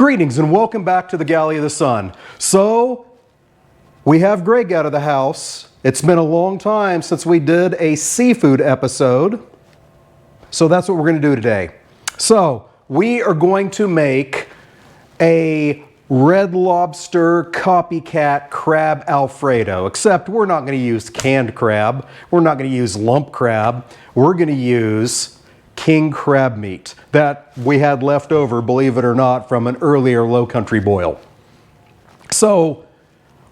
Greetings and welcome back to the Galley of the Sun. So, we have Greg out of the house. It's been a long time since we did a seafood episode. So that's what we're going to do today. So, we are going to make a Red Lobster Copycat Crab Alfredo. Except we're not going to use canned crab. We're not going to use lump crab. We're going to use king crab meat that we had left over, believe it or not, from an earlier low country boil. So,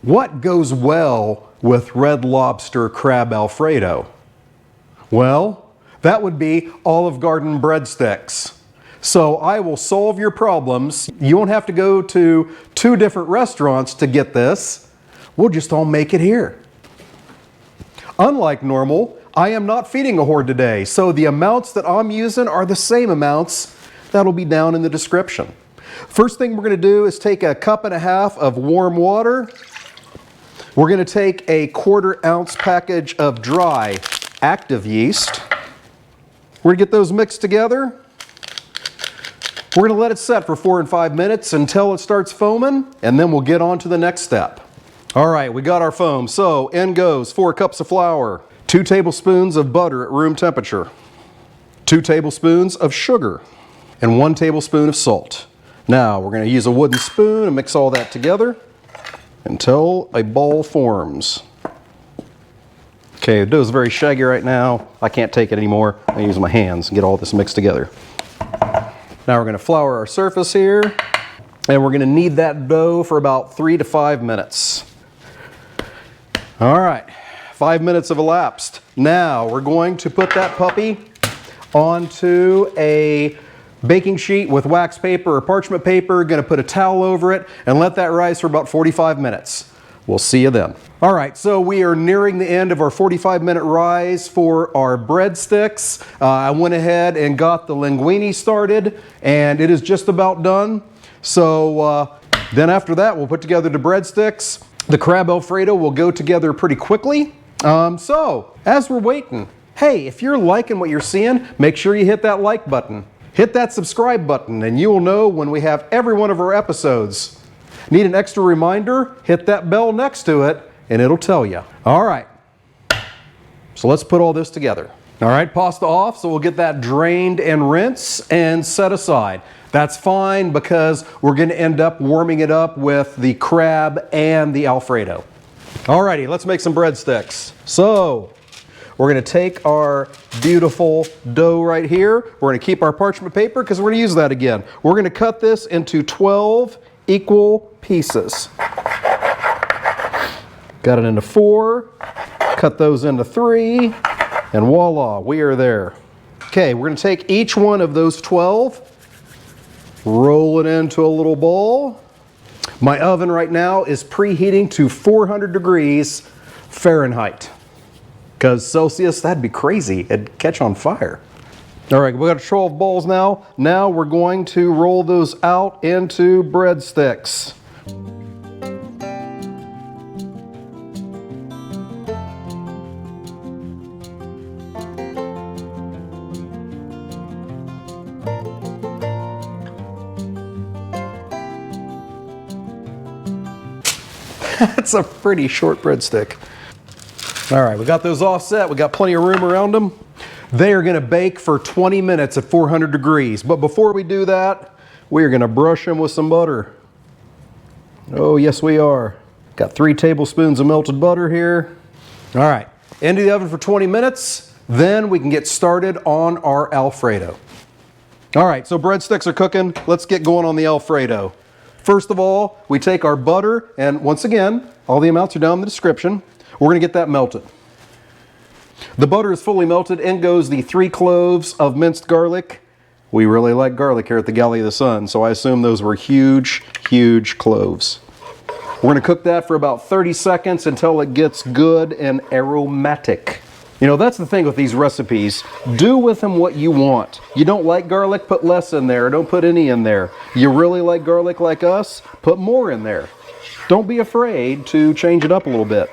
what goes well with Red Lobster Crab Alfredo? Well, that would be Olive Garden breadsticks. So I will solve your problems. You won't have to go to 2 different restaurants to get this. We'll just all make it here. Unlike normal, I am not feeding a horde today, so the amounts that I'm using are the same amounts. That'll be down in the description. First thing we're going to do is take a 1.5 cups of warm water. We're going to take a 1/4 ounce package of dry active yeast. We're going to get those mixed together. We're going to let it set for 4 and 5 minutes until it starts foaming, and then we'll get on to the next step. All right, we got our foam. So in goes 4 cups of flour, 2 tablespoons of butter at room temperature, 2 tablespoons of sugar, and 1 tablespoon of salt. Now we're going to use a wooden spoon and mix all that together until a ball forms. Okay, the dough is very shaggy right now. I can't take it anymore. I'm going to use my hands and get all this mixed together. Now we're going to flour our surface here, and we're going to knead that dough for about 3 to 5 minutes. All right, 5 minutes have elapsed. Now we're going to put that puppy onto a baking sheet with wax paper or parchment paper. Going to put a towel over it and let that rise for about 45 minutes. We'll see you then. All right, so we are nearing the end of our 45-minute rise for our breadsticks. I went ahead and got the linguine started, and it is just about done. So then after that, we'll put together the breadsticks. The Crab Alfredo will go together pretty quickly. So as we're waiting, hey, if you're liking what you're seeing, make sure you hit that like button. Hit that subscribe button, and you will know when we have every one of our episodes. Need an extra reminder? Hit that bell next to it, and it'll tell you. All right, so let's put all this together. All right, pasta off, so we'll get that drained and rinsed and set aside. That's fine because we're going to end up warming it up with the crab and the Alfredo. Alrighty, let's make some breadsticks. So, we're going to take our beautiful dough right here. We're going to keep our parchment paper because we're going to use that again. We're going to cut this into 12 equal pieces. Got it into 4, cut those into 3, and voila, we are there. Okay, we're going to take each one of those 12, roll it into a little ball. My oven right now is preheating to 400 degrees Fahrenheit. Because Celsius, that'd be crazy. It'd catch on fire. All right, we got 12 balls now. Now we're going to roll those out into breadsticks. That's a pretty short breadstick. All right, we got those all set. We got plenty of room around them. They are going to bake for 20 minutes at 400 degrees. But before we do that, we are going to brush them with some butter. Oh, yes, we are. Got 3 tablespoons of melted butter here. All right, into the oven for 20 minutes. Then we can get started on our Alfredo. All right, so breadsticks are cooking. Let's get going on the Alfredo. First of all, we take our butter, and once again, all the amounts are down in the description. We're going to get that melted. The butter is fully melted. In goes the 3 cloves of minced garlic. We really like garlic here at the Galley of the Sun, so I assume those were huge, huge cloves. We're going to cook that for about 30 seconds until it gets good and aromatic. You know, that's the thing with these recipes. Do with them what you want. You don't like garlic, put less in there. Don't put any in there. You really like garlic like us, put more in there. Don't be afraid to change it up a little bit.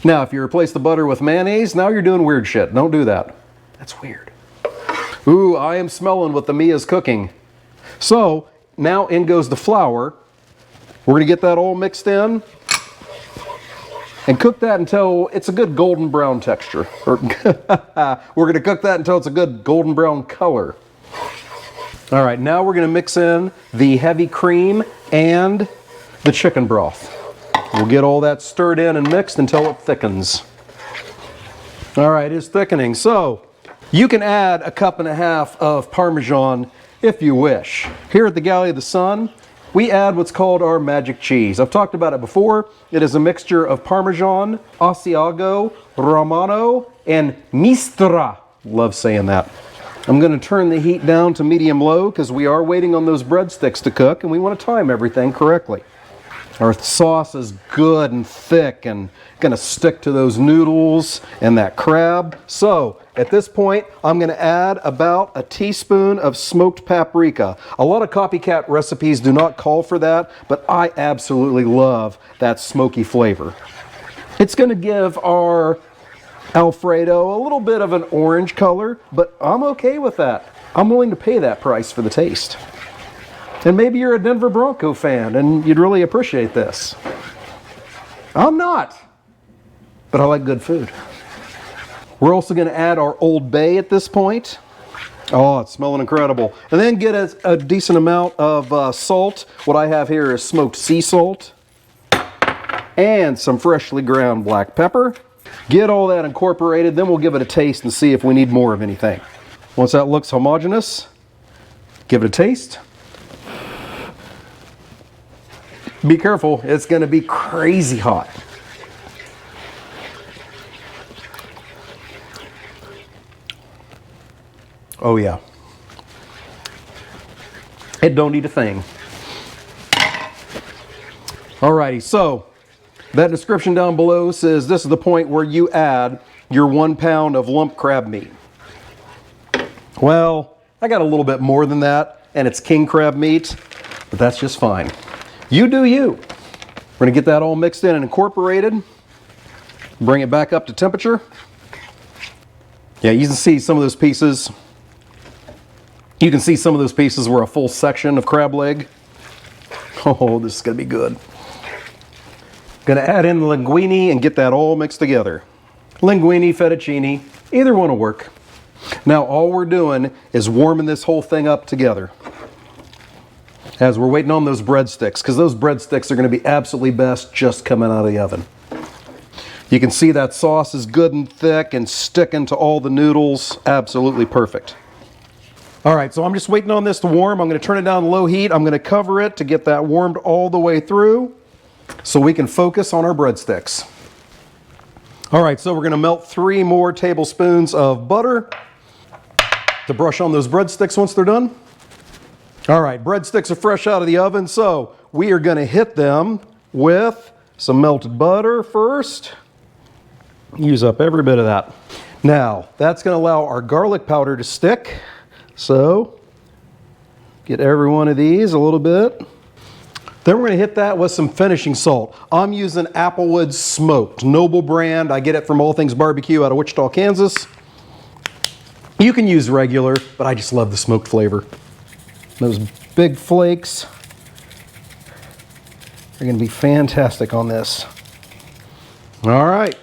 Now, if you replace the butter with mayonnaise, now you're doing weird shit. Don't do that. That's weird. Ooh, I am smelling what the Mia's cooking. So, now in goes the flour. We're going to get that all mixed in and cook that until it's a good golden brown texture. We're going to cook that until it's a good golden brown color. All right, now we're going to mix in the heavy cream and the chicken broth. We'll get all that stirred in and mixed until it thickens. All right, it's thickening. So you can add a cup and a half of Parmesan if you wish. Here at the Galley of the Sun, we add what's called our magic cheese. I've talked about it before. It is a mixture of Parmesan, asiago, romano, and myzithra. Love saying that. I'm going to turn the heat down to medium-low because we are waiting on those breadsticks to cook and we want to time everything correctly. Our sauce is good and thick and going to stick to those noodles and that crab. So at this point, I'm going to add about a teaspoon of smoked paprika. A lot of copycat recipes do not call for that, but I absolutely love that smoky flavor. It's going to give our Alfredo a little bit of an orange color, but I'm okay with that. I'm willing to pay that price for the taste. And maybe you're a Denver Bronco fan and you'd really appreciate this. I'm not, but I like good food. We're also going to add our Old Bay at this point. Oh, it's smelling incredible. And then get a decent amount of salt. What I have here is smoked sea salt and some freshly ground black pepper. Get all that incorporated, then we'll give it a taste and see if we need more of anything. Once that looks homogeneous, give it a taste. Be careful, it's going to be crazy hot. Oh yeah. It don't need a thing. Alrighty, so that description down below says this is the point where you add your 1 pound of lump crab meat. Well, I got a little bit more than that, and it's king crab meat, but that's just fine. You do you. We're going to get that all mixed in and incorporated. Bring it back up to temperature. Yeah, you can see some of those pieces. You can see some of those pieces were a full section of crab leg. Oh, this is going to be good. Going to add in the linguine and get that all mixed together. Linguine, fettuccine, either one will work. Now all we're doing is warming this whole thing up together as we're waiting on those breadsticks, because those breadsticks are going to be absolutely best just coming out of the oven. You can see that sauce is good and thick and sticking to all the noodles. Absolutely perfect. All right, so I'm just waiting on this to warm. I'm going to turn it down to low heat. I'm going to cover it to get that warmed all the way through so we can focus on our breadsticks. All right, so we're going to melt 3 more tablespoons of butter to brush on those breadsticks once they're done. All right, breadsticks are fresh out of the oven, so we are going to hit them with some melted butter first. Use up every bit of that. Now, that's going to allow our garlic powder to stick. So, get every one of these a little bit. Then we're going to hit that with some finishing salt. I'm using Applewood Smoked, Noble brand. I get it from All Things Barbecue out of Wichita, Kansas. You can use regular, but I just love the smoked flavor. Those big flakes are going to be fantastic on this. All right.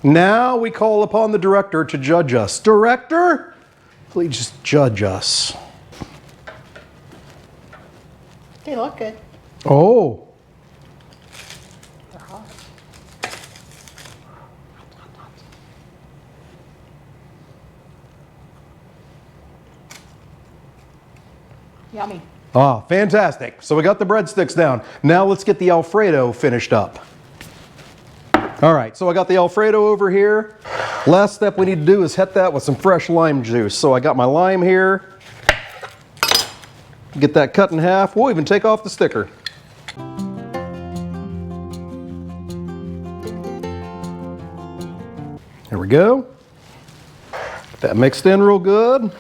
Now we call upon the director to judge us. Director, please just judge us. They look good. Oh. They're hot. Yummy. Ah, fantastic. So we got the breadsticks down. Now let's get the Alfredo finished up. All right, so I got the Alfredo over here. Last step we need to do is hit that with some fresh lime juice. So I got my lime here. Get that cut in half. We'll even take off the sticker. There we go. Get that mixed in real good.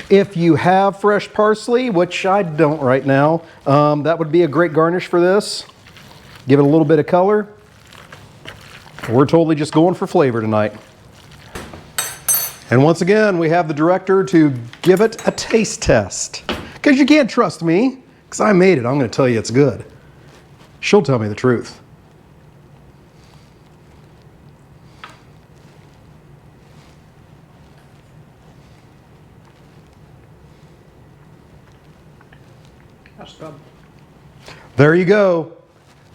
If you have fresh parsley, which I don't right now, that would be a great garnish for this. Give it a little bit of color. We're totally just going for flavor tonight. And once again, we have the director to give it a taste test. Because you can't trust me, because I made it. I'm going to tell you it's good. She'll tell me the truth. That's good. There you go.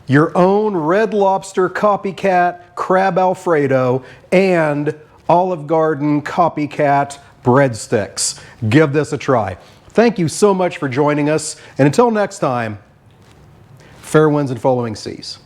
Your own Red Lobster Copycat Crab Alfredo and Olive Garden Copycat Breadsticks. Give this a try. Thank you so much for joining us, and until next time, fair winds and following seas.